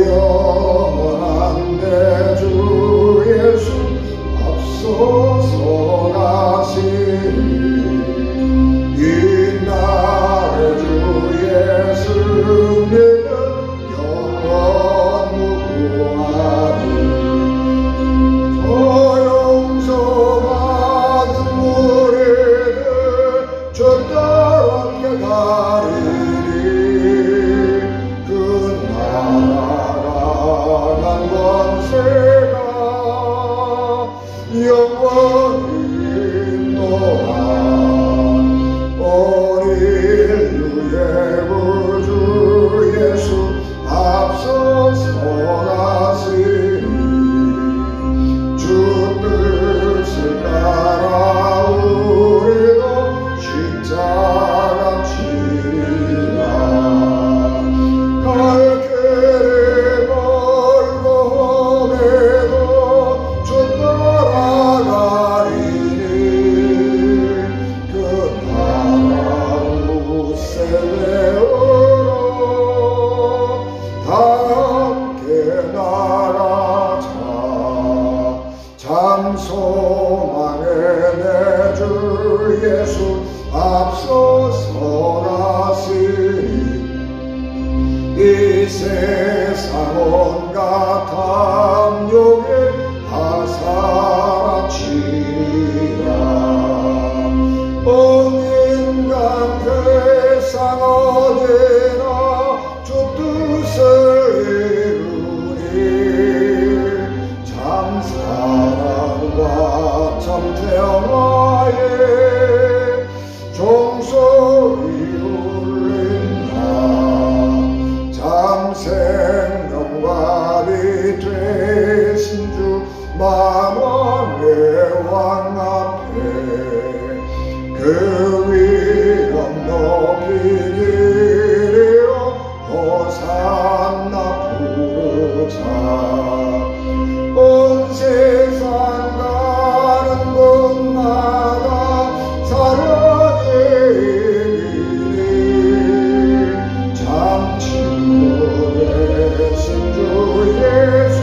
영원한 내 주 예수 앞서서 가시니 이 나의 주 예수님은 영원 무궁하니 저 용서받은 무리들 저 따라 함께 가리니 그 나라가 난 권세가 영원히 또한 온 인류의 구주 예수 앞서서 가시니 주 뜻을 따라 우리도 십자가 지리라 갈 길이 멀고 험해도 주 따라가리니 그 나라 우세레오로 다 함께 나가자 참 소망의 내 주 예수 앞서서 가시니 이 세상 온갖 탐욕에 다 사라지리라 온 인간 세상 어디나 주 뜻을 이루니 참 사랑과 참 평화에 종소리 울린다 참 생명과 빛 되신 주 만왕의 왕 앞에 그 위엄 높이 기리어 호산나 부르자 온 세상 가는 곳마다 사랑의 이름이 참 친구 되신 주 예수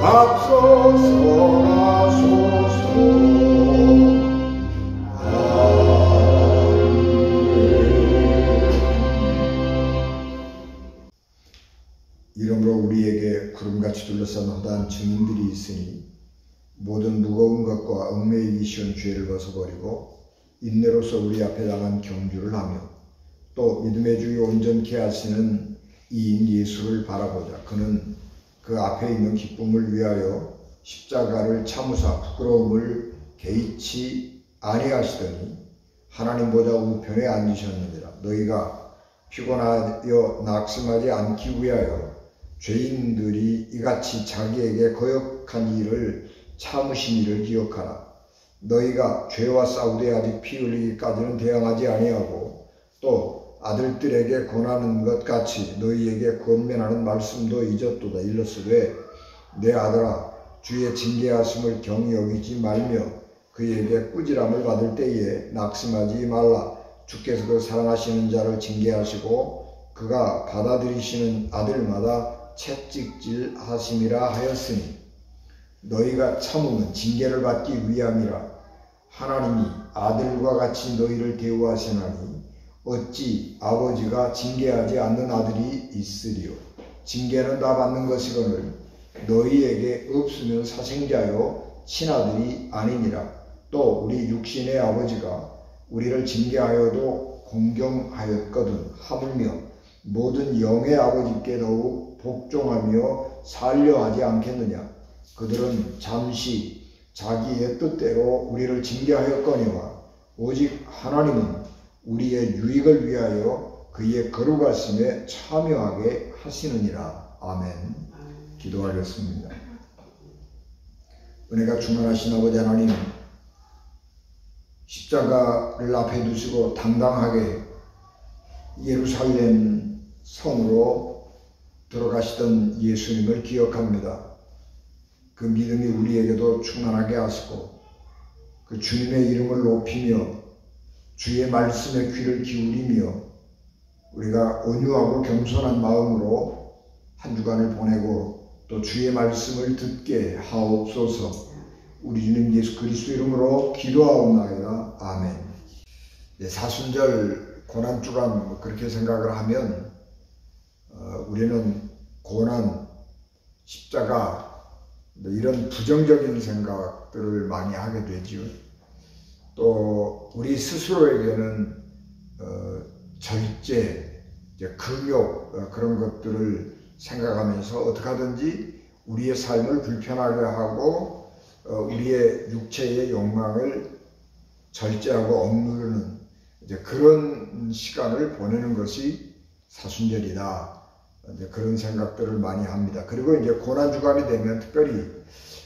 앞서서 가소서 이러므로 우리에게 구름같이 둘러싼 허다한 증인들이 있으니 모든 무거운 것과 얽매이기 쉬운 죄를 벗어버리고 인내로서 우리 앞에 나간 경주를 하며 또 믿음의 주요 온전케 하시는 이인 예수를 바라보자. 그는 그 앞에 있는 기쁨을 위하여 십자가를 참으사 부끄러움을 개의치 아니하시더니 하나님 보좌 우편에 앉으셨느니라. 너희가 피곤하여 낙심하지 않기 위하여 죄인들이 이같이 자기에게 거역한 일을 참으신 일을 기억하라. 너희가 죄와 싸우되 아직 피 흘리기까지는 대항하지 아니하고 또 아들들에게 권하는 것 같이 너희에게 권면하는 말씀도 잊었도다. 일렀으되 내 아들아 주의 징계하심을 경히 여기지 말며 그에게 꾸지람을 받을 때에 낙심하지 말라. 주께서 그 사랑하시는 자를 징계하시고 그가 받아들이시는 아들마다 채찍질 하심이라 하였으니 너희가 참음은 징계를 받기 위함이라. 하나님이 아들과 같이 너희를 대우하시나니 어찌 아버지가 징계하지 않는 아들이 있으리요. 징계는 다 받는 것이거늘 너희에게 없으면 사생자요 친아들이 아니니라. 또 우리 육신의 아버지가 우리를 징계하여도 공경하였거든 하물며 모든 영의 아버지께 더욱 복종하며 살려 하지 않겠느냐. 그들은 잠시 자기의 뜻대로 우리를 징계하였거니와 오직 하나님은 우리의 유익을 위하여 그의 거룩하심에 참여하게 하시느니라. 아멘. 기도하겠습니다. 은혜가 충만하신 아버지 하나님, 십자가를 앞에 두시고 당당하게 예루살렘 성으로 들어가시던 예수님을 기억합니다. 그 믿음이 우리에게도 충만하게 하시고 그 주님의 이름을 높이며 주의 말씀에 귀를 기울이며 우리가 온유하고 겸손한 마음으로 한 주간을 보내고 또 주의 말씀을 듣게 하옵소서. 우리 주님 예수 그리스도 이름으로 기도하옵나이다. 아멘. 사순절 고난주간 그렇게 생각을 하면 우리는 고난, 십자가 이런 부정적인 생각들을 많이 하게 되죠. 또 우리 스스로에게는 절제, 금욕 그런 것들을 생각하면서 어떻게 하든지 우리의 삶을 불편하게 하고 우리의 육체의 욕망을 절제하고 억누르는 그런 시간을 보내는 것이 사순절이다. 그런 생각들을 많이 합니다. 그리고 이제 고난주간이 되면 특별히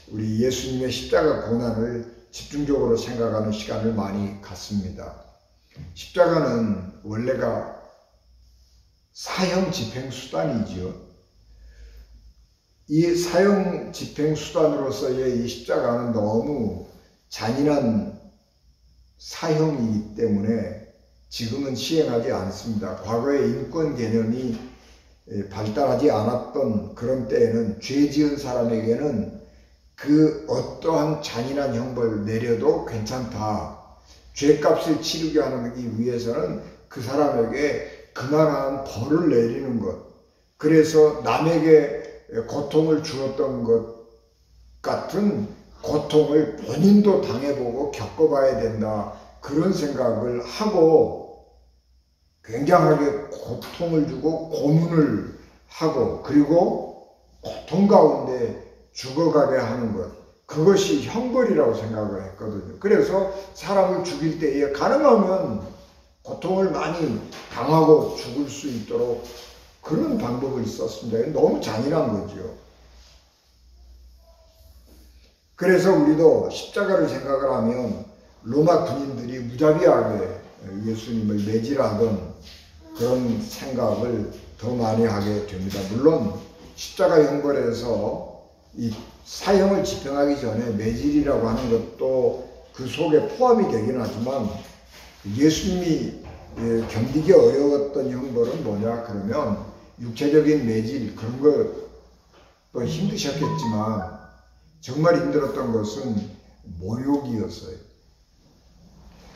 우리 예수님의 십자가 고난을 집중적으로 생각하는 시간을 많이 갖습니다. 십자가는 원래가 사형 집행수단이죠. 이 사형 집행수단으로서의 이 십자가는 너무 잔인한 사형이기 때문에 지금은 시행하지 않습니다. 과거의 인권 개념이 발달하지 않았던 그런 때에는 죄 지은 사람에게는 그 어떠한 잔인한 형벌을 내려도 괜찮다. 죄값을 치르게 하기 위해서는 그 사람에게 그만한 벌을 내리는 것. 그래서 남에게 고통을 주었던 것 같은 고통을 본인도 당해보고 겪어봐야 된다. 그런 생각을 하고 굉장하게 고통을 주고 고문을 하고 그리고 고통 가운데 죽어가게 하는 것. 그것이 형벌이라고 생각을 했거든요. 그래서 사람을 죽일 때에 가능하면 고통을 많이 당하고 죽을 수 있도록 그런 방법을 썼습니다. 너무 잔인한 거죠. 그래서 우리도 십자가를 생각을 하면 로마 군인들이 무자비하게 예수님을 매질하던 그런 생각을 더 많이 하게 됩니다. 물론 십자가 형벌에서 이 사형을 집행하기 전에 매질이라고 하는 것도 그 속에 포함이 되긴 하지만 예수님이 견디기 어려웠던 형벌은 뭐냐 그러면 육체적인 매질 그런 것도 힘드셨겠지만 정말 힘들었던 것은 모욕이었어요.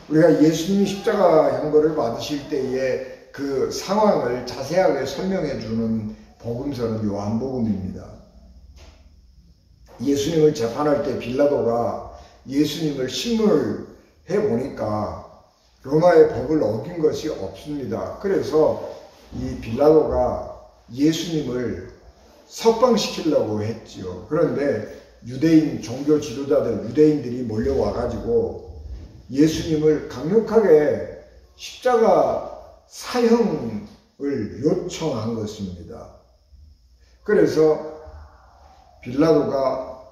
우리가 예수님이 십자가 형벌을 받으실 때의 그 상황을 자세하게 설명해 주는 복음서는 요한복음입니다. 예수님을 재판할 때 빌라도가 예수님을 신문을 해보니까 로마의 법을 어긴 것이 없습니다. 그래서 이 빌라도가 예수님을 석방시키려고 했지요. 그런데 유대인 종교 지도자들, 유대인들이 몰려와가지고 예수님을 강력하게 십자가 사형을 요청한 것입니다. 그래서 빌라도가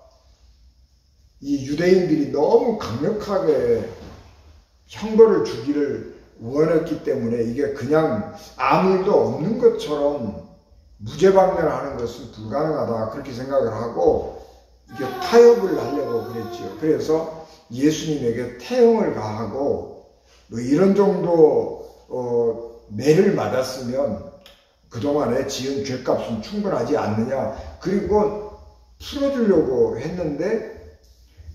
이 유대인들이 너무 강력하게 형벌을 주기를 원했기 때문에 이게 그냥 아무 일도 없는 것처럼 무죄방면하는 것은 불가능하다 그렇게 생각을 하고 이게 타협을 하려고 그랬지요. 그래서 예수님에게 태형을 가하고 뭐 이런 정도 매를 맞았으면 그동안에 지은 죄값은 충분하지 않느냐 그리고 풀어주려고 했는데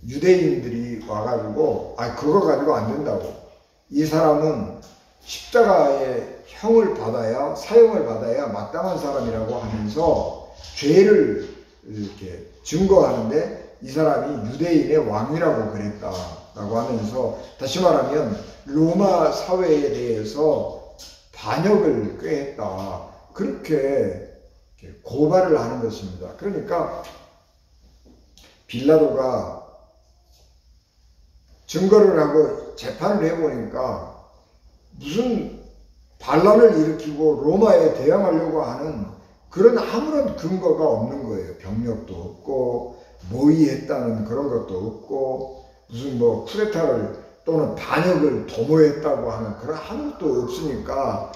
유대인들이 와가지고 그거 가지고 안 된다고. 이 사람은 십자가의 형을 받아야 사형을 받아야 마땅한 사람이라고 하면서 죄를 이렇게 증거하는데 이 사람이 유대인의 왕이라고 그랬다라고 하면서 다시 말하면 로마 사회에 대해서 반역을 꾀했다. 그렇게 고발을 하는 것입니다. 그러니까 빌라도가 증거를 하고 재판을 해보니까 무슨 반란을 일으키고 로마에 대항하려고 하는 그런 아무런 근거가 없는 거예요. 병력도 없고 모의했다는 그런 것도 없고 무슨 뭐 쿠데타를 또는 반역을 도모했다고 하는 그런 아무것도 없으니까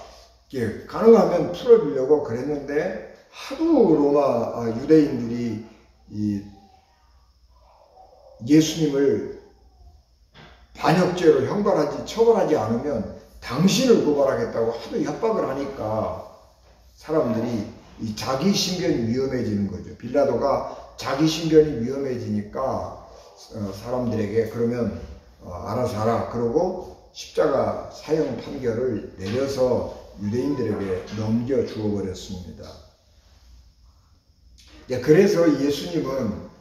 이게 가능하면 풀어주려고 그랬는데 하도 로마 유대인들이 이 예수님을 반역죄로 처벌하지 않으면 당신을 고발하겠다고 하도 협박을 하니까 사람들이 이 자기 신변이 위험해지는 거죠. 빌라도가 자기 신변이 위험해지니까 사람들에게 그러면 알아서 하라. 그러고 십자가 사형 판결을 내려서 유대인들에게 넘겨 주어 버렸습니다. 그래서 예수님은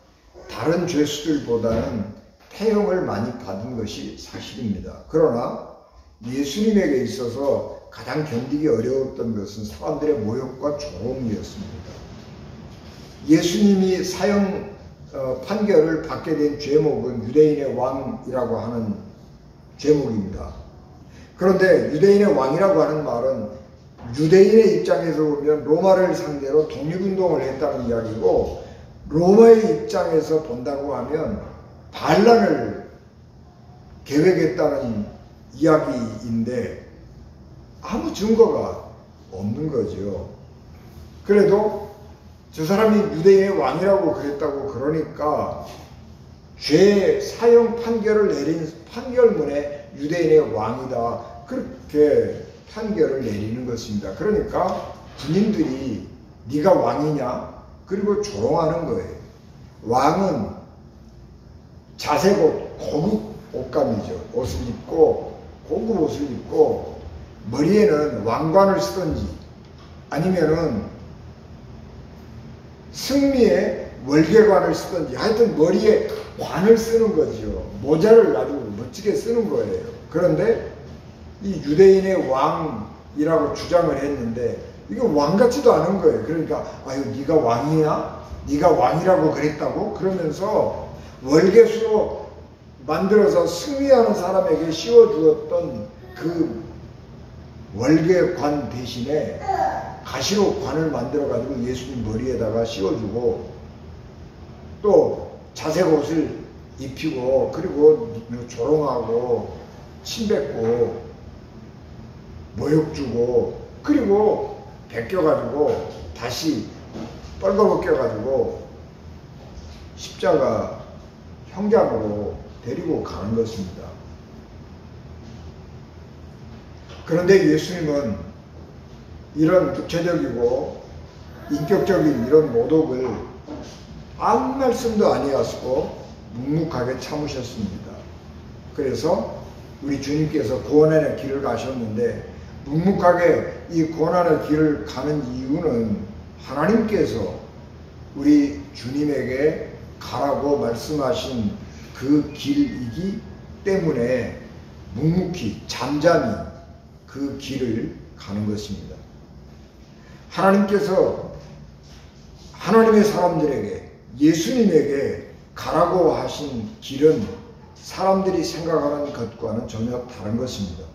다른 죄수들보다는 태형을 많이 받은 것이 사실입니다. 그러나 예수님에게 있어서 가장 견디기 어려웠던 것은 사람들의 모욕과 조롱이었습니다. 예수님이 사형 판결을 받게 된 죄목은 유대인의 왕이라고 하는 죄목입니다. 그런데 유대인의 왕이라고 하는 말은 유대인의 입장에서 보면 로마를 상대로 독립운동을 했다는 이야기고, 로마의 입장에서 본다고 하면 반란을 계획했다는 이야기인데 아무 증거가 없는 거죠. 그래도 저 사람이 유대인의 왕이라고 그랬다고 그러니까 죄 사형 판결을 내린 판결문에 유대인의 왕이다, 그렇게 판결을 내리는 것입니다. 그러니까 군인들이 네가 왕이냐? 그리고 조롱하는 거예요. 왕은 자색 고급 옷감이죠. 옷을 입고 고급 옷을 입고 머리에는 왕관을 쓰든지 아니면은 승리의 월계관을 쓰든지 하여튼 머리에 관을 쓰는 거죠. 모자를 아주 멋지게 쓰는 거예요. 그런데 이 유대인의 왕이라고 주장을 했는데 이거 왕 같지도 않은 거예요. 그러니까 아유 네가 왕이야? 네가 왕이라고 그랬다고? 그러면서 월계수로 만들어서 승리하는 사람에게 씌워주었던 그 월계관 대신에 가시로 관을 만들어 가지고 예수님 머리에다가 씌워주고 또 자색 옷을 입히고 그리고 조롱하고 침뱉고 모욕 주고 그리고 벗겨가지고 다시 뻘거벗겨가지고 십자가 형장으로 데리고 가는 것입니다. 그런데 예수님은 이런 구체적이고 인격적인 이런 모독을 아무 말씀도 아니하시고 묵묵하게 참으셨습니다. 그래서 우리 주님께서 구원의 길을 가셨는데 묵묵하게 이 고난의 길을 가는 이유는 하나님께서 우리 주님에게 가라고 말씀하신 그 길이기 때문에 묵묵히 잠잠히 그 길을 가는 것입니다. 하나님께서 하나님의 사람들에게 예수님에게 가라고 하신 길은 사람들이 생각하는 것과는 전혀 다른 것입니다.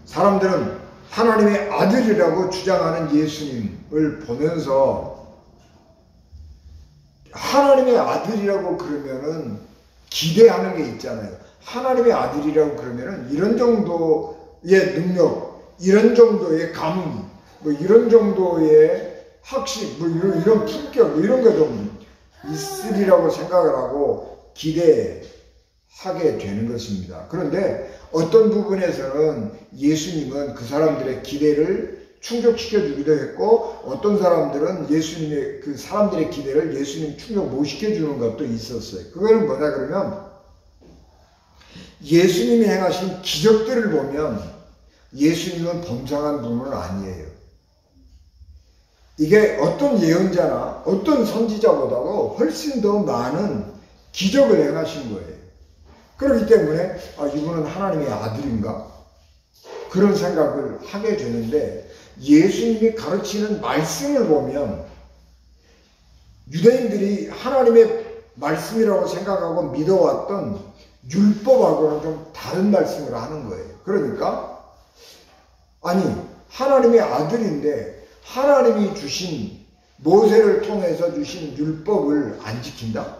사람들은 하나님의 아들이라고 주장하는 예수님을 보면서 하나님의 아들이라고 그러면은 기대하는 게 있잖아요. 하나님의 아들이라고 그러면은 이런 정도의 능력, 이런 정도의 가문, 뭐 이런 정도의 학식, 뭐 이런 품격, 뭐 이런 거 좀 있으리라고 생각을 하고 기대하게 되는 것입니다. 그런데 어떤 부분에서는 예수님은 그 사람들의 기대를 충족시켜 주기도 했고 어떤 사람들은 예수님의 그 사람들의 기대를 예수님 충족 못 시켜주는 것도 있었어요. 그거는 뭐냐 그러면 예수님이 행하신 기적들을 보면 예수님은 범상한 분은 아니에요. 이게 어떤 예언자나 어떤 선지자보다도 훨씬 더 많은 기적을 행하신 거예요. 그렇기 때문에 이분은 하나님의 아들인가? 그런 생각을 하게 되는데 예수님이 가르치는 말씀을 보면 유대인들이 하나님의 말씀이라고 생각하고 믿어왔던 율법하고는 좀 다른 말씀을 하는 거예요. 그러니까 아니 하나님의 아들인데 하나님이 주신 모세를 통해서 주신 율법을 안 지킨다?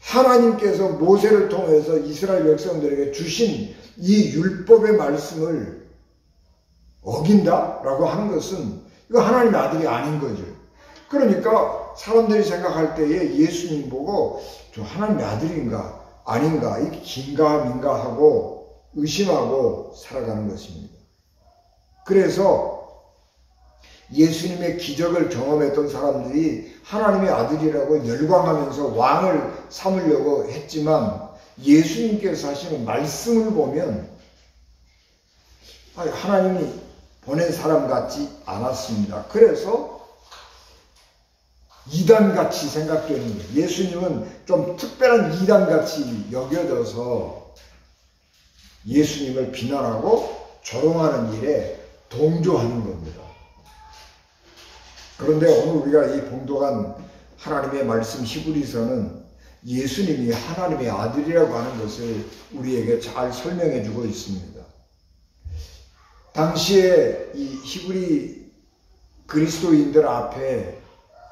하나님께서 모세를 통해서 이스라엘 백성들에게 주신 이 율법의 말씀을 어긴다? 라고 하는 것은 이거 하나님의 아들이 아닌 거죠. 그러니까 사람들이 생각할 때에 예수님 보고 저 하나님의 아들인가 아닌가 이게 긴가민가 하고 의심하고 살아가는 것입니다. 그래서 예수님의 기적을 경험했던 사람들이 하나님의 아들이라고 열광하면서 왕을 삼으려고 했지만 예수님께서 하시는 말씀을 보면 하나님이 보낸 사람 같지 않았습니다. 그래서 이단같이 생각되는 거예요. 예수님은 좀 특별한 이단같이 여겨져서 예수님을 비난하고 조롱하는 일에 동조하는 겁니다. 그런데 오늘 우리가 이 봉독한 하나님의 말씀 히브리서는 예수님이 하나님의 아들이라고 하는 것을 우리에게 잘 설명해 주고 있습니다. 당시에 이 히브리 그리스도인들 앞에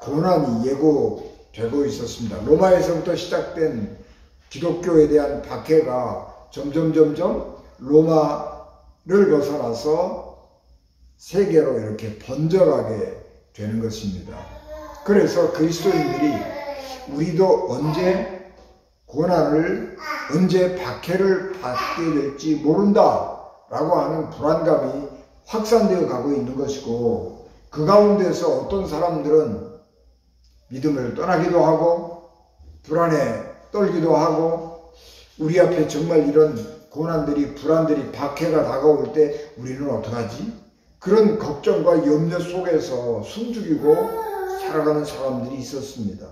고난이 예고되고 있었습니다. 로마에서부터 시작된 기독교에 대한 박해가 점점 로마를 벗어나서 세계로 이렇게 번져가게 되는 것입니다. 그래서 그리스도인들이 우리도 언제 고난을, 언제 박해를 받게 될지 모른다 라고 하는 불안감이 확산되어 가고 있는 것이고, 그 가운데서 어떤 사람들은 믿음을 떠나기도 하고 불안에 떨기도 하고, 우리 앞에 정말 이런 고난들이, 불안들이, 박해가 다가올 때 우리는 어떡하지? 그런 걱정과 염려 속에서 숨죽이고 살아가는 사람들이 있었습니다.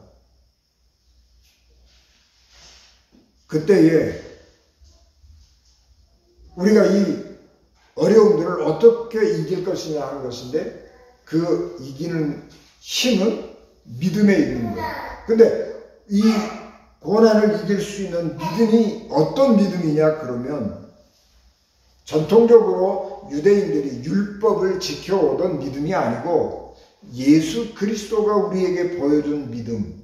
그때에 우리가 이 어려움들을 어떻게 이길 것이냐 하는 것인데, 그 이기는 힘은 믿음에 있는 거예요. 근데 이 고난을 이길 수 있는 믿음이 어떤 믿음이냐 그러면, 전통적으로 유대인들이 율법을 지켜오던 믿음이 아니고 예수 그리스도가 우리에게 보여준 믿음,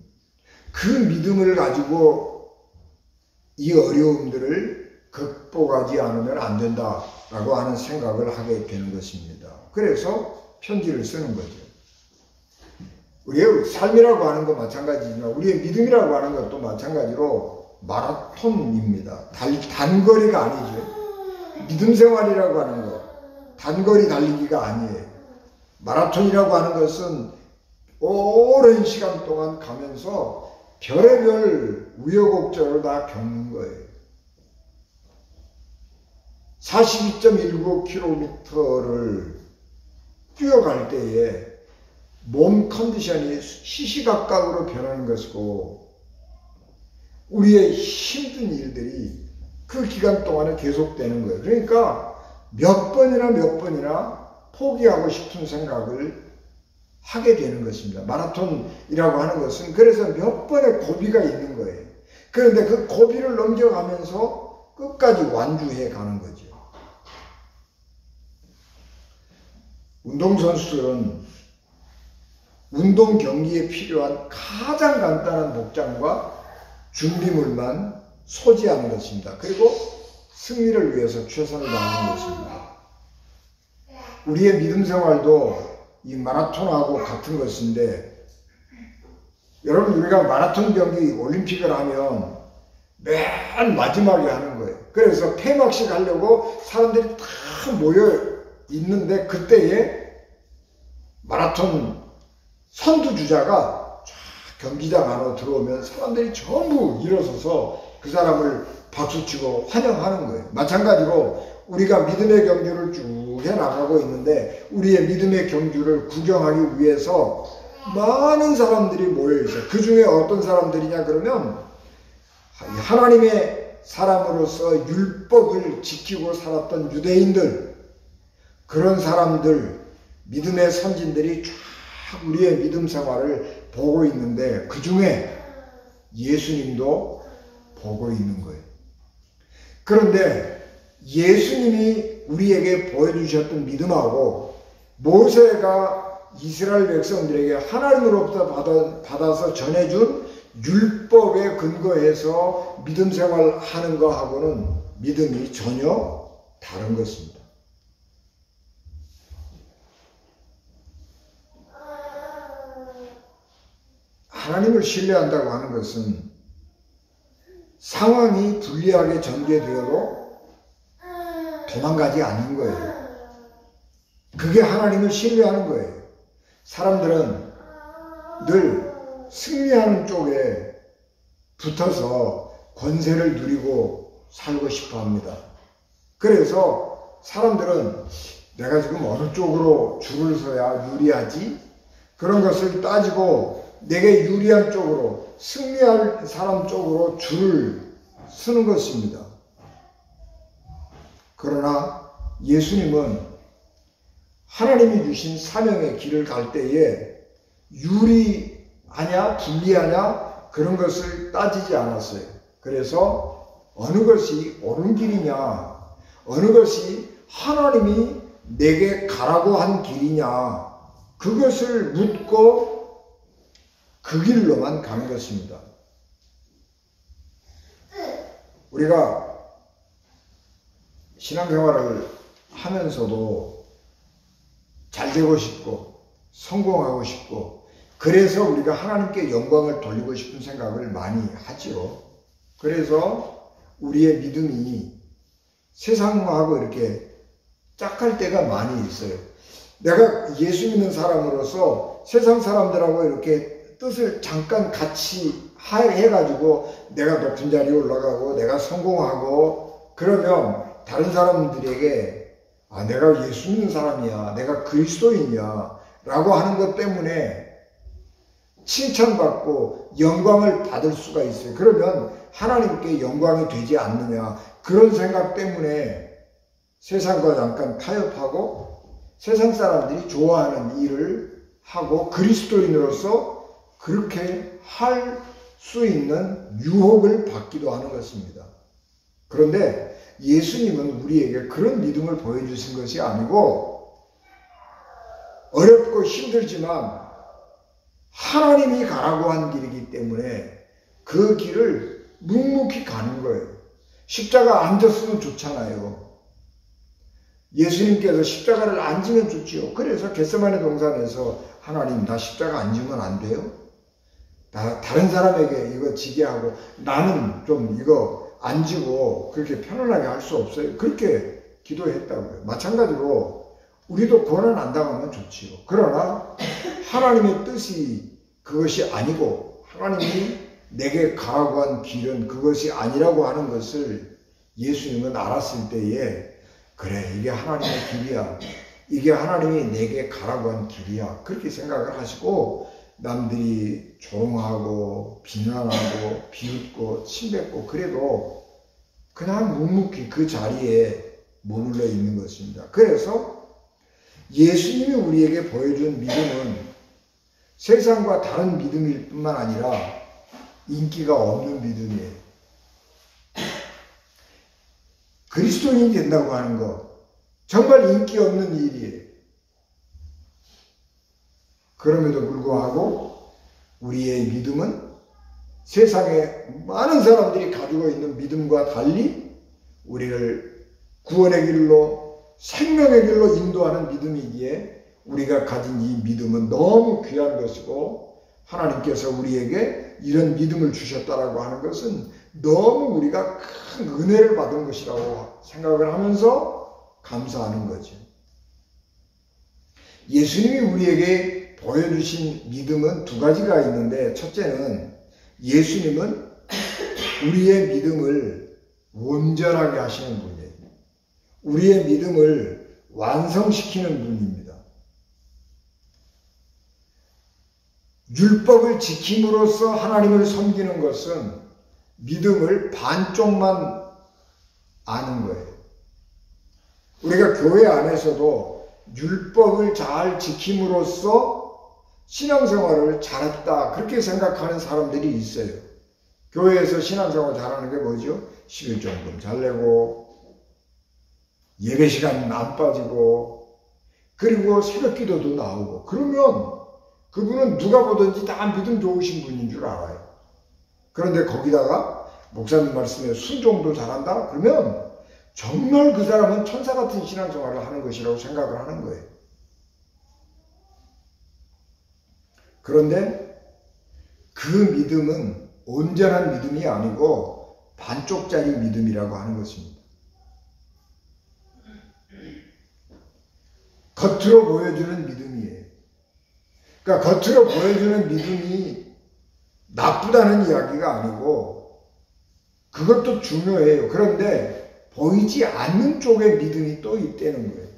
그 믿음을 가지고 이 어려움들을 극복하지 않으면 안 된다라고 하는 생각을 하게 되는 것입니다. 그래서 편지를 쓰는 거죠. 우리의 삶이라고 하는 것 마찬가지지만 우리의 믿음이라고 하는 것도 마찬가지로 마라톤입니다. 단거리가 아니죠. 믿음 생활이라고 하는 것, 단거리 달리기가 아니에요. 마라톤이라고 하는 것은 오랜 시간 동안 가면서 별의별 우여곡절을 다 겪는 거예요. 42.19km를 뛰어갈 때에 몸 컨디션이 시시각각으로 변하는 것이고, 우리의 힘든 일들이 그 기간 동안에 계속되는 거예요. 그러니까 몇 번이나 포기하고 싶은 생각을 하게 되는 것입니다. 마라톤이라고 하는 것은 그래서 몇 번의 고비가 있는 거예요. 그런데 그 고비를 넘겨가면서 끝까지 완주해 가는 거죠. 운동선수들은 운동 경기에 필요한 가장 간단한 복장과 준비물만 소지하는 것입니다. 그리고 승리를 위해서 최선을 다하는 것입니다. 우리의 믿음 생활도 이 마라톤하고 같은 것인데, 여러분, 우리가 마라톤 경기 올림픽을 하면 맨 마지막에 하는 거예요. 그래서 폐막식 하려고 사람들이 다 모여 있는데, 그때에 마라톤 선두주자가 쫙 경기장 안으로 들어오면 사람들이 전부 일어서서 그 사람을 박수치고 환영하는 거예요. 마찬가지로 우리가 믿음의 경주를 쭉 해나가고 있는데, 우리의 믿음의 경주를 구경하기 위해서 많은 사람들이 모여있어요. 그 중에 어떤 사람들이냐 그러면 하나님의 사람으로서 율법을 지키고 살았던 유대인들, 그런 사람들, 믿음의 선진들이 쫙 우리의 믿음 생활을 보고 있는데, 그 중에 예수님도 보고 있는 거예요. 그런데 예수님이 우리에게 보여주셨던 믿음하고 모세가 이스라엘 백성들에게 하나님으로부터 받아서 전해준 율법에 근거해서 믿음 생활하는 것하고는 믿음이 전혀 다른 것입니다. 하나님을 신뢰한다고 하는 것은 상황이 불리하게 전개되어도 도망가지 않는 거예요. 그게 하나님을 신뢰하는 거예요. 사람들은 늘 승리하는 쪽에 붙어서 권세를 누리고 살고 싶어 합니다. 그래서 사람들은 내가 지금 어느 쪽으로 줄을 서야 유리하지? 그런 것을 따지고 내게 유리한 쪽으로, 승리할 사람 쪽으로 줄을 서는 것입니다. 그러나 예수님은 하나님이 주신 사명의 길을 갈 때에 유리하냐 불리하냐 그런 것을 따지지 않았어요. 그래서 어느 것이 옳은 길이냐, 어느 것이 하나님이 내게 가라고 한 길이냐, 그것을 묻고 그 길로만 가는 것입니다. 우리가 신앙생활을 하면서도 잘 되고 싶고 성공하고 싶고 그래서 우리가 하나님께 영광을 돌리고 싶은 생각을 많이 하지요. 그래서 우리의 믿음이 세상하고 이렇게 짝할 때가 많이 있어요. 내가 예수 믿는 사람으로서 세상 사람들하고 이렇게 뜻을 잠깐 같이 해가지고 내가 높은 자리에 올라가고 내가 성공하고 그러면 다른 사람들에게 아, 내가 예수 믿는 사람이야, 내가 그리스도인이야 라고 하는 것 때문에 칭찬받고 영광을 받을 수가 있어요. 그러면 하나님께 영광이 되지 않느냐, 그런 생각 때문에 세상과 잠깐 타협하고 세상 사람들이 좋아하는 일을 하고 그리스도인으로서 그렇게 할 수 있는 유혹을 받기도 하는 것입니다. 그런데 예수님은 우리에게 그런 믿음을 보여주신 것이 아니고 어렵고 힘들지만 하나님이 가라고 한 길이기 때문에 그 길을 묵묵히 가는 거예요. 십자가 안 졌으면 좋잖아요. 예수님께서 십자가를 안 지면 좋지요. 그래서 겟세마네 동산에서 하나님 나 십자가 안 지면 안 돼요? 다른 사람에게 이거 지게 하고 나는 좀 이거 안 지고 그렇게 편안하게 할 수 없어요. 그렇게 기도했다고요. 마찬가지로 우리도 고난 안 당하면 좋지요. 그러나 하나님의 뜻이 그것이 아니고 하나님이 내게 가라고 한 길은 그것이 아니라고 하는 것을 예수님은 알았을 때에 그래, 이게 하나님의 길이야. 이게 하나님이 내게 가라고 한 길이야. 그렇게 생각을 하시고 남들이 조롱하고 비난하고 비웃고 침뱉고 그래도 그냥 묵묵히 그 자리에 머물러 있는 것입니다. 그래서 예수님이 우리에게 보여준 믿음은 세상과 다른 믿음일 뿐만 아니라 인기가 없는 믿음이에요. 그리스도인이 된다고 하는 거 정말 인기 없는 일이에요. 그럼에도 불구하고 우리의 믿음은 세상에 많은 사람들이 가지고 있는 믿음과 달리 우리를 구원의 길로 생명의 길로 인도하는 믿음이기에 우리가 가진 이 믿음은 너무 귀한 것이고 하나님께서 우리에게 이런 믿음을 주셨다라고 하는 것은 너무 우리가 큰 은혜를 받은 것이라고 생각을 하면서 감사하는 거죠. 예수님이 우리에게 보여주신 믿음은 두 가지가 있는데 첫째는 예수님은 우리의 믿음을 온전하게 하시는 분이에요. 우리의 믿음을 완성시키는 분입니다. 율법을 지킴으로써 하나님을 섬기는 것은 믿음을 반쪽만 아는 거예요. 우리가 교회 안에서도 율법을 잘 지킴으로써 신앙생활을 잘했다 그렇게 생각하는 사람들이 있어요. 교회에서 신앙생활 잘하는 게 뭐죠? 11조금 잘 내고 예배 시간 안 빠지고 그리고 새벽 기도도 나오고 그러면 그분은 누가 보든지 다 믿음 좋으신 분인 줄 알아요. 그런데 거기다가 목사님 말씀에 순종도 잘한다? 그러면 정말 그 사람은 천사 같은 신앙생활을 하는 것이라고 생각을 하는 거예요. 그런데 그 믿음은 온전한 믿음이 아니고 반쪽짜리 믿음이라고 하는 것입니다. 겉으로 보여주는 믿음이에요. 그러니까 겉으로 보여주는 믿음이 나쁘다는 이야기가 아니고 그것도 중요해요. 그런데 보이지 않는 쪽의 믿음이 또 있다는 거예요.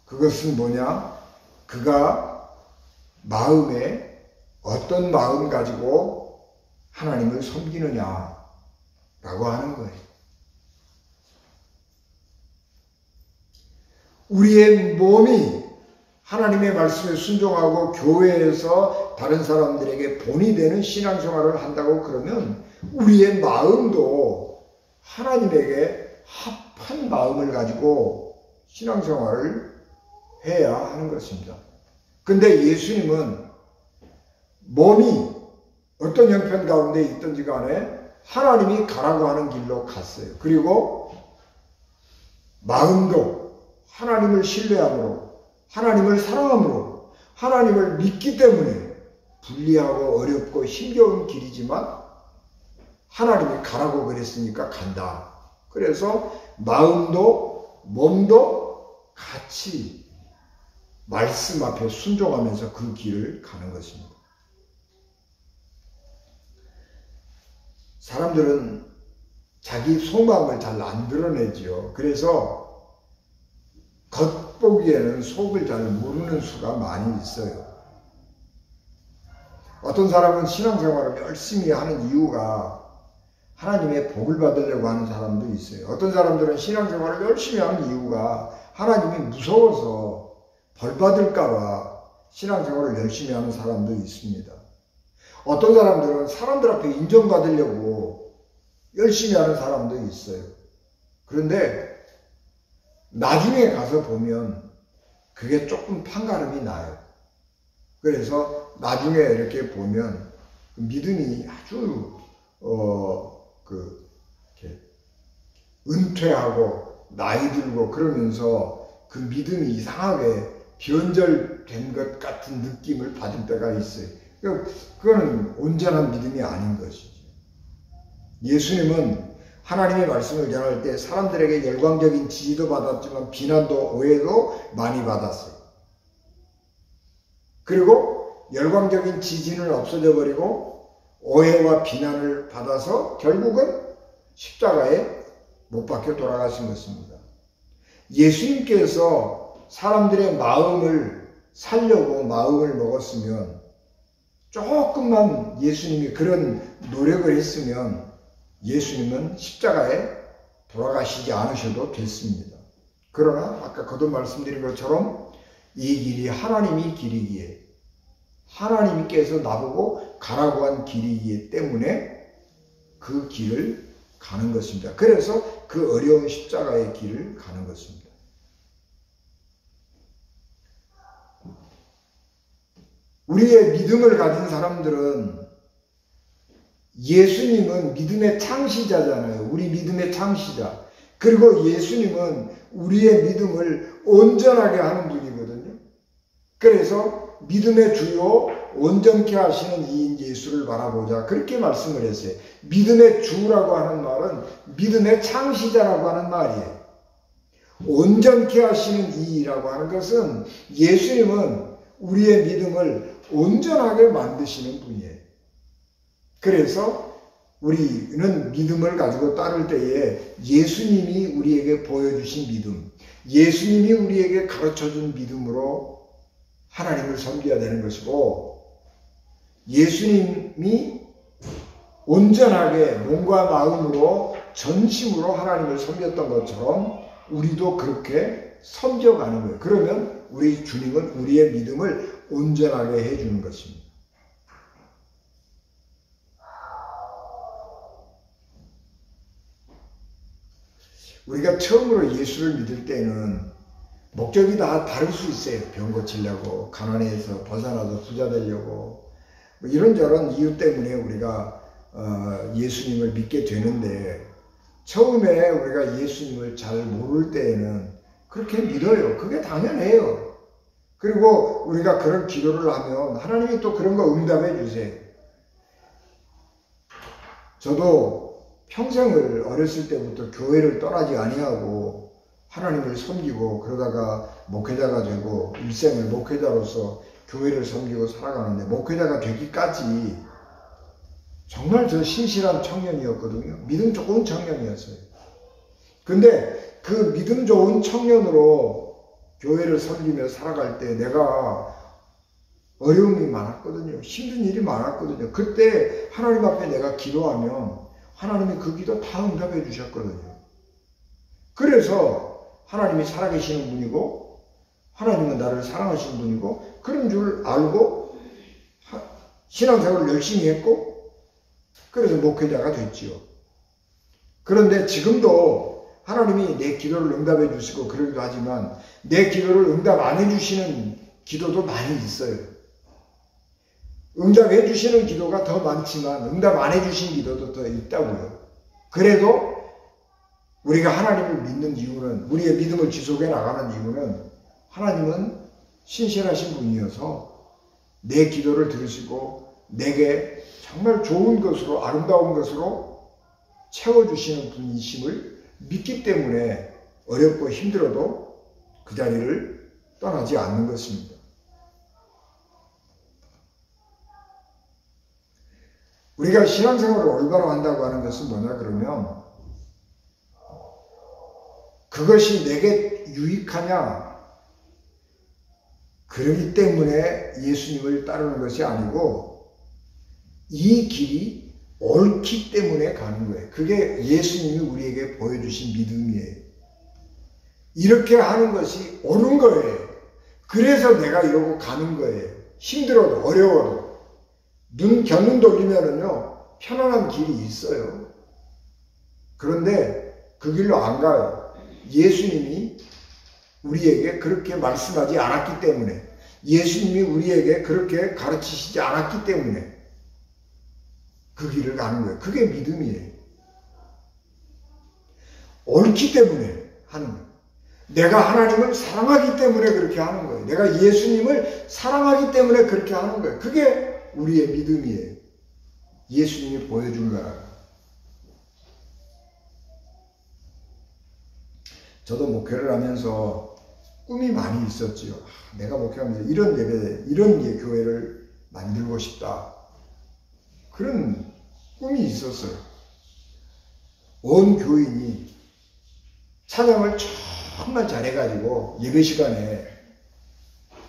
그것은 뭐냐? 그가 마음에 어떤 마음 가지고 하나님을 섬기느냐라고 하는 거예요. 우리의 몸이 하나님의 말씀에 순종하고 교회에서 다른 사람들에게 본이 되는 신앙생활을 한다고 그러면 우리의 마음도 하나님에게 합한 마음을 가지고 신앙생활을 해야 하는 것입니다. 근데 예수님은 몸이 어떤 형편 가운데 있든지 간에 하나님이 가라고 하는 길로 갔어요. 그리고 마음도 하나님을 신뢰함으로, 하나님을 사랑함으로, 하나님을 믿기 때문에 불리하고 어렵고 힘겨운 길이지만 하나님이 가라고 그랬으니까 간다. 그래서 마음도 몸도 같이 말씀 앞에 순종하면서 그 길을 가는 것입니다. 사람들은 자기 속마음을 잘 안 드러내지요. 그래서 겉보기에는 속을 잘 모르는 수가 많이 있어요. 어떤 사람은 신앙생활을 열심히 하는 이유가 하나님의 복을 받으려고 하는 사람도 있어요. 어떤 사람들은 신앙생활을 열심히 하는 이유가 하나님이 무서워서 벌 받을까 봐 신앙생활을 열심히 하는 사람도 있습니다. 어떤 사람들은 사람들 앞에 인정받으려고 열심히 하는 사람도 있어요. 그런데 나중에 가서 보면 그게 조금 판가름이 나요. 그래서 나중에 이렇게 보면 믿음이 아주 이렇게 은퇴하고 나이 들고 그러면서 그 믿음이 이상하게 변절된 것 같은 느낌을 받을 때가 있어요. 그거는 온전한 믿음이 아닌 것이죠. 예수님은 하나님의 말씀을 전할 때 사람들에게 열광적인 지지도 받았지만 비난도 오해도 많이 받았어요. 그리고 열광적인 지지는 없어져 버리고 오해와 비난을 받아서 결국은 십자가에 못 박혀 돌아가신 것입니다. 예수님께서 사람들의 마음을 살려고 마음을 먹었으면 조금만 예수님이 그런 노력을 했으면 예수님은 십자가에 돌아가시지 않으셔도 됐습니다. 그러나 아까 거듭 말씀드린 것처럼 이 길이 하나님이 길이기에 하나님께서 나보고 가라고 한 길이기 때문에 그 길을 가는 것입니다. 그래서 그 어려운 십자가의 길을 가는 것입니다. 우리의 믿음을 가진 사람들은 예수님은 믿음의 창시자잖아요. 우리 믿음의 창시자. 그리고 예수님은 우리의 믿음을 온전하게 하는 분이거든요. 그래서 믿음의 주요 온전케 하시는 이인 예수를 바라보자. 그렇게 말씀을 했어요. 믿음의 주라고 하는 말은 믿음의 창시자라고 하는 말이에요. 온전케 하시는 이라고 하는 것은 예수님은 우리의 믿음을 온전하게 만드시는 분이에요. 그래서 우리는 믿음을 가지고 따를 때에 예수님이 우리에게 보여주신 믿음, 예수님이 우리에게 가르쳐준 믿음으로 하나님을 섬겨야 되는 것이고, 예수님이 온전하게 몸과 마음으로 전심으로 하나님을 섬겼던 것처럼 우리도 그렇게 섬겨가는 거예요. 그러면 우리 주님은 우리의 믿음을 온전하게 해주는 것입니다. 우리가 처음으로 예수를 믿을 때는 목적이 다 다를 수 있어요. 병 고치려고, 가난해서 벗어나서 부자 되려고, 뭐 이런저런 이유 때문에 우리가 예수님을 믿게 되는데, 처음에 우리가 예수님을 잘 모를 때에는 그렇게 믿어요. 그게 당연해요. 그리고 우리가 그런 기도를 하면 하나님이 또 그런 거 응답해 주세요. 저도 평생을 어렸을 때부터 교회를 떠나지 아니하고 하나님을 섬기고 그러다가 목회자가 되고 일생을 목회자로서 교회를 섬기고 살아가는데 목회자가 되기까지 정말 저 신실한 청년이었거든요. 믿음 좋은 청년이었어요. 근데 그 믿음 좋은 청년으로 교회를 섬기며 살아갈 때 내가 어려움이 많았거든요. 힘든 일이 많았거든요. 그때 하나님 앞에 내가 기도하면 하나님이 그 기도 다 응답해 주셨거든요. 그래서 하나님이 살아계시는 분이고 하나님은 나를 사랑하시는 분이고 그런 줄 알고 신앙생활을 열심히 했고 그래서 목회자가 됐지요. 그런데 지금도 하나님이 내 기도를 응답해 주시고 그러기도 하지만 내 기도를 응답 안 해주시는 기도도 많이 있어요. 응답해 주시는 기도가 더 많지만 응답 안 해주신 기도도 더 있다고요. 그래도 우리가 하나님을 믿는 이유는 우리의 믿음을 지속해 나가는 이유는 하나님은 신실하신 분이어서 내 기도를 들으시고 내게 정말 좋은 것으로 아름다운 것으로 채워주시는 분이심을 믿기 때문에 어렵고 힘들어도 그 자리를 떠나지 않는 것입니다. 우리가 신앙생활을 올바로 한다고 하는 것은 뭐냐 그러면 그것이 내게 유익하냐 그러기 때문에 예수님을 따르는 것이 아니고 이 길이 옳기 때문에 가는 거예요. 그게 예수님이 우리에게 보여주신 믿음이에요. 이렇게 하는 것이 옳은 거예요. 그래서 내가 이러고 가는 거예요. 힘들어도 어려워도 겨눈 돌리면은요 편안한 길이 있어요. 그런데 그 길로 안 가요. 예수님이 우리에게 그렇게 말씀하지 않았기 때문에 예수님이 우리에게 그렇게 가르치시지 않았기 때문에 그 길을 가는 거예요. 그게 믿음이에요. 옳기 때문에 하는 거예요. 내가 하나님을 사랑하기 때문에 그렇게 하는 거예요. 내가 예수님을 사랑하기 때문에 그렇게 하는 거예요. 그게 우리의 믿음이에요. 예수님이 보여준 거라고. 저도 목회를 하면서 꿈이 많이 있었지요. 내가 목회하면서 이런 예배, 이런 교회를 만들고 싶다. 그런 꿈이 있었어요. 온 교인이 찬양을 정말 잘해가지고 예배 시간에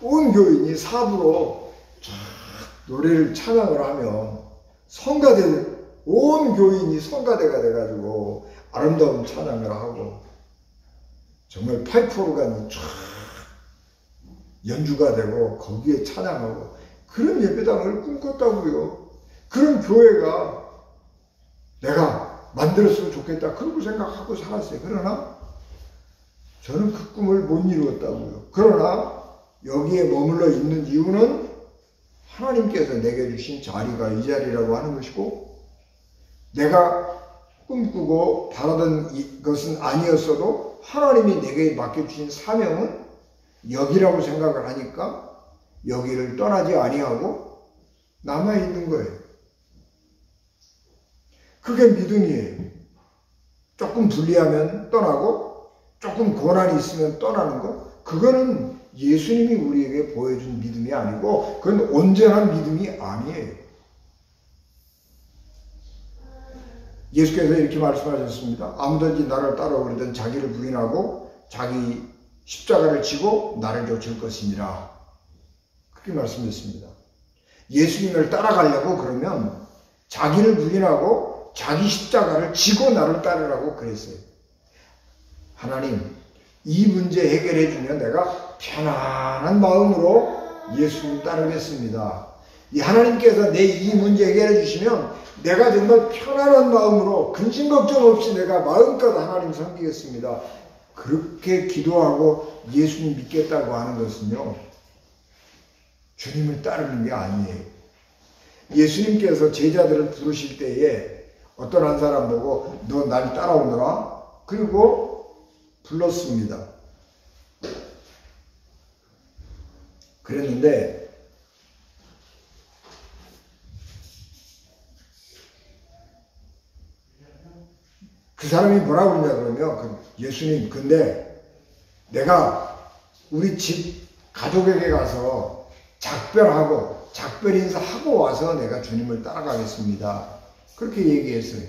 온 교인이 사부로 노래를 찬양을 하면 온 교인이 성가대가 돼가지고 아름다운 찬양을 하고 정말 파이프 오르간이 쫙 연주가 되고 거기에 찬양하고 그런 예배당을 꿈꿨다고요. 그런 교회가 내가 만들었으면 좋겠다 그러고 생각하고 살았어요. 그러나 저는 그 꿈을 못 이루었다고요. 그러나 여기에 머물러 있는 이유는 하나님께서 내게 주신 자리가 이 자리라고 하는 것이고 내가 꿈꾸고 바라던 것은 아니었어도 하나님이 내게 맡겨주신 사명은 여기라고 생각을 하니까 여기를 떠나지 아니하고 남아있는 거예요. 그게 믿음이에요. 조금 불리하면 떠나고 조금 고난이 있으면 떠나는 거 그거는 예수님이 우리에게 보여준 믿음이 아니고 그건 온전한 믿음이 아니에요. 예수께서 이렇게 말씀하셨습니다. 아무든지 나를 따라오려든 자기를 부인하고 자기 십자가를 지고 나를 좇을 것이니라. 그렇게 말씀했습니다. 예수님을 따라가려고 그러면 자기를 부인하고 자기 십자가를 지고 나를 따르라고 그랬어요. 하나님, 이 문제 해결해 주면 내가 편안한 마음으로 예수님 따르겠습니다. 이 하나님께서 내 이 문제 해결해 주시면 내가 정말 편안한 마음으로 근심 걱정 없이 내가 마음껏 하나님 섬기겠습니다. 그렇게 기도하고 예수님 믿겠다고 하는 것은요, 주님을 따르는 게 아니에요. 예수님께서 제자들을 부르실 때에 어떤 한 사람 보고 너 날 따라오너라? 그리고 불렀습니다. 그랬는데 그 사람이 뭐라고 그러냐 그러면 예수님 근데 내가 우리 집 가족에게 가서 작별하고 작별 인사하고 와서 내가 주님을 따라가겠습니다. 그렇게 얘기했어요.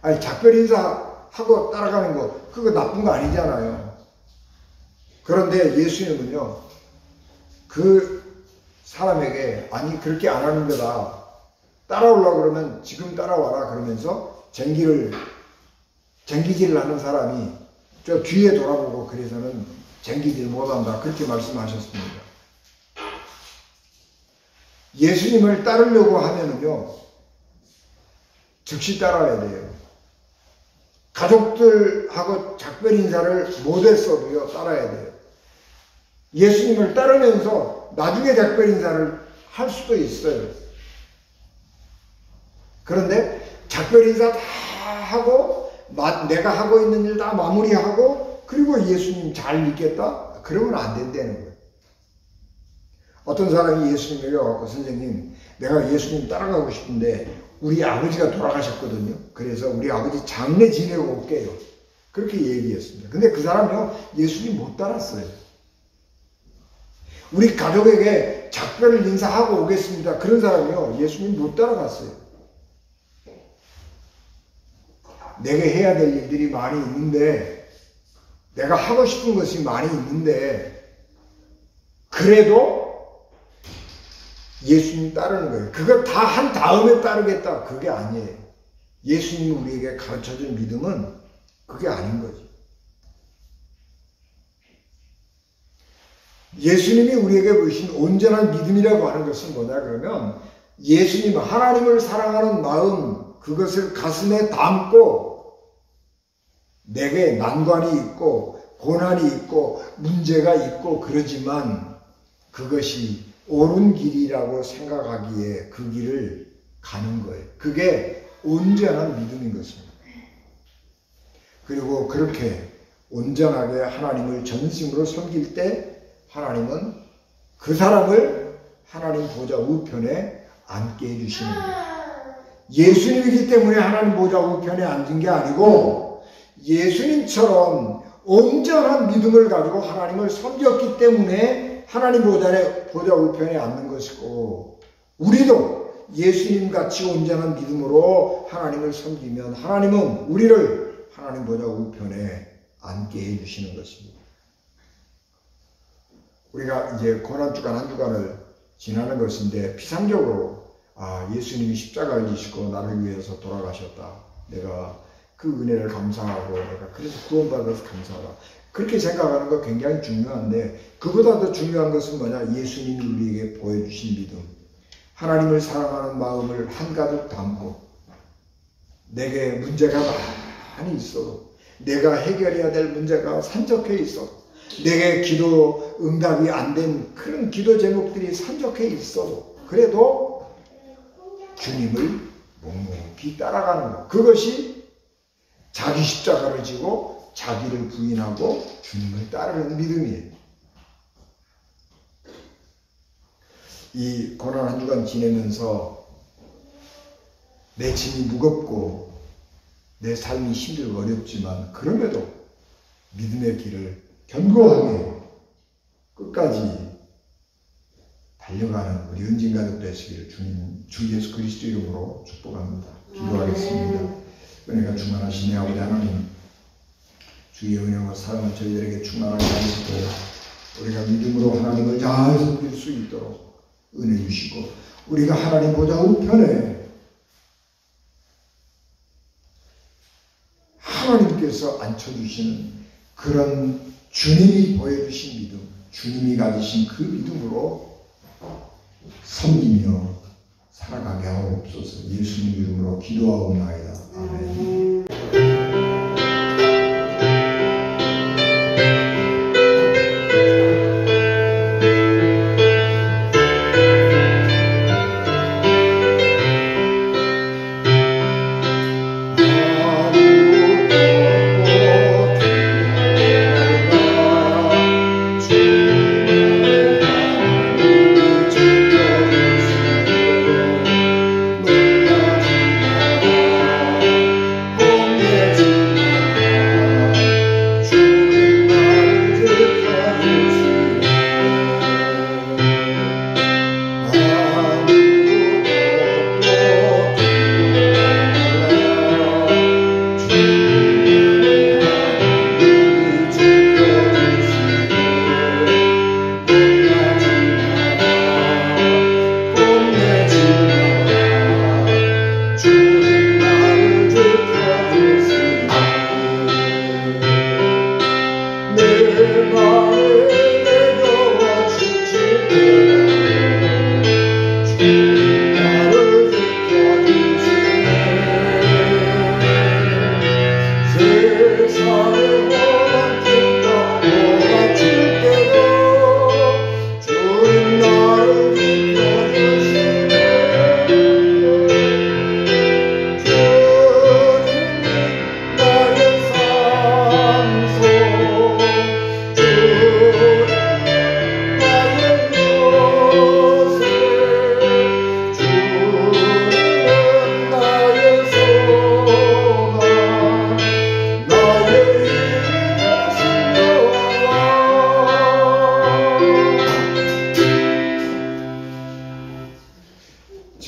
아니 작별 인사하고 따라가는 거 그거 나쁜 거 아니잖아요. 그런데 예수님은요 그 사람에게 아니 그렇게 안 하는 거다. 따라오려고 그러면 지금 따라와라 그러면서 쟁기질을 하는 사람이 저 뒤에 돌아보고 그래서는 쟁기질 못한다 그렇게 말씀하셨습니다. 예수님을 따르려고 하면은요 즉시 따라야 돼요. 가족들하고 작별 인사를 못했어도요 따라야 돼요. 예수님을 따르면서 나중에 작별 인사를 할 수도 있어요. 그런데 작별 인사 다 하고 내가 하고 있는 일 다 마무리하고 그리고 예수님 잘 믿겠다? 그러면 안 된다는 거예요. 어떤 사람이 예수님에게 와서 선생님 내가 예수님 따라가고 싶은데 우리 아버지가 돌아가셨거든요. 그래서 우리 아버지 장례 지내고 올게요. 그렇게 얘기했습니다. 근데 그 사람이요 예수님 못 따랐어요. 우리 가족에게 작별을 인사하고 오겠습니다. 그런 사람이요 예수님 못 따라갔어요. 내게 해야 될 일들이 많이 있는데 내가 하고 싶은 것이 많이 있는데 그래도 예수님 따르는 거예요. 그거 다 한 다음에 따르겠다. 그게 아니에요. 예수님이 우리에게 가르쳐준 믿음은 그게 아닌 거죠. 예수님이 우리에게 보이신 온전한 믿음이라고 하는 것은 뭐냐 그러면 예수님 하나님을 사랑하는 마음 그것을 가슴에 담고 내게 난관이 있고 고난이 있고 문제가 있고 그러지만 그것이 옳은 길이라고 생각하기에 그 길을 가는 거예요. 그게 온전한 믿음인 것입니다. 그리고 그렇게 온전하게 하나님을 전심으로 섬길 때 하나님은 그 사람을 하나님 보좌 우편에 앉게 해주시는 거예요. 예수님이기 때문에 하나님 보좌 우편에 앉은 게 아니고 예수님처럼 온전한 믿음을 가지고 하나님을 섬겼기 때문에 하나님 보좌 우편에 앉는 것이고 우리도 예수님같이 온전한 믿음으로 하나님을 섬기면 하나님은 우리를 하나님 보좌 우편에 앉게 해주시는 것입니다. 우리가 이제 고난주간 한 주간을 지나는 것인데 피상적으로 예수님이 십자가를 지시고 나를 위해서 돌아가셨다. 내가 그 은혜를 감사하고 내가 그래서 구원받아서 감사하다. 그렇게 생각하는 거 굉장히 중요한데 그보다 더 중요한 것은 뭐냐? 예수님이 우리에게 보여주신 믿음. 하나님을 사랑하는 마음을 한가득 담고 내게 문제가 많이 있어도 내가 해결해야 될 문제가 산적해 있어도 내게 기도 응답이 안 된 그런 기도 제목들이 산적해 있어도 그래도 주님을 묵묵히 따라가는 것. 그것이 자기 십자가를 지고 자기를 부인하고 주님을 따르는 믿음이에요. 이 고난 한 주간 지내면서 내 짐이 무겁고 내 삶이 힘들고 어렵지만 그럼에도 믿음의 길을 견고하게 끝까지 달려가는 우리 은진 가족 되시기를 주 예수 그리스도 이름으로 축복합니다. 기도하겠습니다. 은혜가 충만하신 내 아버지 하나님, 주의 은혜와 사랑을 저희들에게 충만하게 하시고 우리가 믿음으로 하나님을 잘 섬길 수 있도록 은혜 주시고 우리가 하나님 보좌 우편에 하나님께서 앉혀주시는 그런 주님이 보여주신 믿음, 주님이 가지신 그 믿음으로 섬기며 살아가게 하옵소서. 예수님 이름으로 기도하옵나이다. 아멘.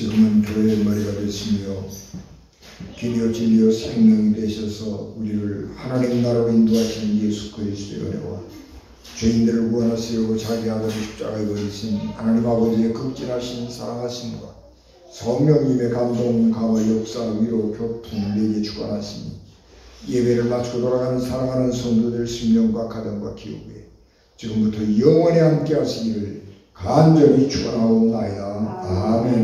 지금은 교회의 머리가 되시며 길이요 진리요 생명이 되셔서 우리를 하나님 나라로 인도하시는 예수 그리스도의 은혜와 죄인들을 구원하시려고 자기 아들을 십자가에 버리신 하나님 아버지의 극진하신 사랑하심과 성령님의 감동, 강화, 역사, 위로, 교통을 내게 주관하시니 예배를 마치고 돌아가는 사랑하는 성도들 심령과 가정과 기업에 지금부터 영원히 함께 하시기를 간절히 축원하옵나이다. 아멘.